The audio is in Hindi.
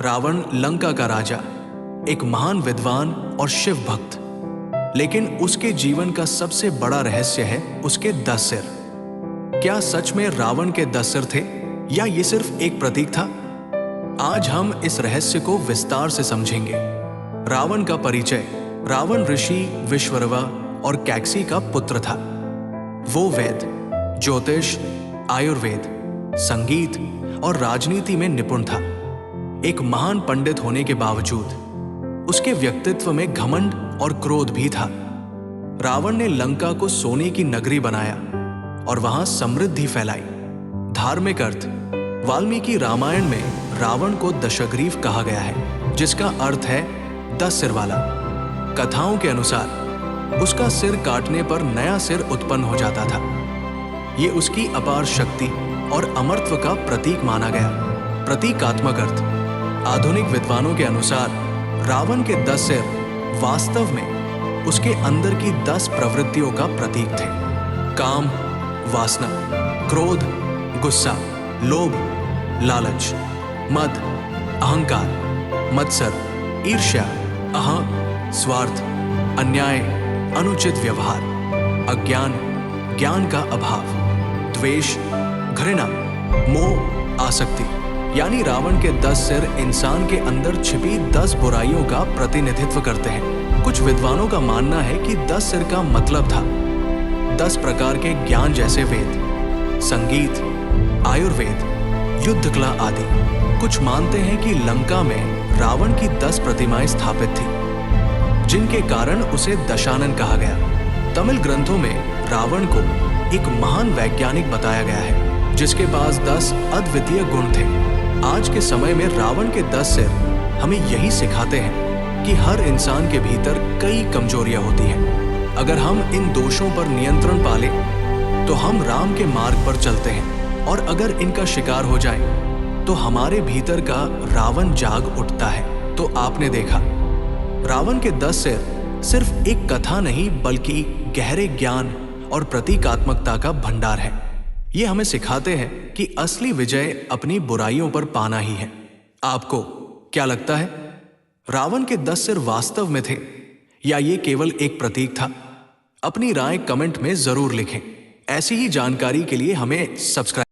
रावण लंका का राजा, एक महान विद्वान और शिव भक्त, लेकिन उसके जीवन का सबसे बड़ा रहस्य है उसके 10 सिर। क्या सच में रावण के 10 सिर थे या ये सिर्फ एक प्रतीक था? आज हम इस रहस्य को विस्तार से समझेंगे। रावण का परिचय। रावण ऋषि विश्वरवा और कैकसी का पुत्र था। वो वेद, ज्योतिष, आयुर्वेद, संगीत और राजनीति में निपुण था। एक महान पंडित होने के बावजूद उसके व्यक्तित्व में घमंड और क्रोध भी था। रावण ने लंका को सोने की नगरी बनाया और वहां समृद्धि फैलाई। धार्मिक अर्थ। वाल्मीकि रामायण में रावण को दशग्रीव कहा गया है, जिसका अर्थ है 10 सिर वाला। कथाओं के अनुसार उसका सिर काटने पर नया सिर उत्पन्न हो जाता था। ये उसकी अपार शक्ति और अमरत्व का प्रतीक माना गया। प्रतीकात्मक अर्थ। आधुनिक विद्वानों के अनुसार रावण के 10 सिर वास्तव में उसके अंदर की 10 प्रवृत्तियों का प्रतीक थे। काम, वासना, क्रोध, गुस्सा, लोभ, लालच, मद, अहंकार, मत्सर, ईर्ष्या, अहं, स्वार्थ, अन्याय, अनुचित व्यवहार, अज्ञान, ज्ञान का अभाव, द्वेष, घृणा, मोह, आसक्ति। यानी रावण के 10 सिर इंसान के अंदर छिपी 10 बुराइयों का प्रतिनिधित्व करते हैं। कुछ विद्वानों का मानना है कि 10 सिर का मतलब था 10 प्रकार के ज्ञान, जैसे वेद, संगीत, आयुर्वेद, युद्ध कला आदि। कुछ मानते हैं कि लंका में रावण की 10 प्रतिमाएं स्थापित थी, जिनके कारण उसे दशानन कहा गया। तमिल ग्रंथों में रावण को एक महान वैज्ञानिक बताया गया है, जिसके पास 10 अद्वितीय गुण थे। आज के समय में रावण के 10 सिर हमें यही सिखाते हैं कि हर इंसान के भीतर कई कमजोरियां होती हैं। अगर हम इन दोषों पर नियंत्रण पाले तो हम राम के मार्ग पर चलते हैं, और अगर इनका शिकार हो जाए तो हमारे भीतर का रावण जाग उठता है। तो आपने देखा, रावण के 10 सिर सिर्फ एक कथा नहीं, बल्कि गहरे ज्ञान और प्रतीकात्मकता का भंडार है। ये हमें सिखाते हैं कि असली विजय अपनी बुराइयों पर पाना ही है। आपको क्या लगता है, रावण के 10 सिर वास्तव में थे या ये केवल एक प्रतीक था? अपनी राय कमेंट में जरूर लिखें। ऐसी ही जानकारी के लिए हमें सब्सक्राइब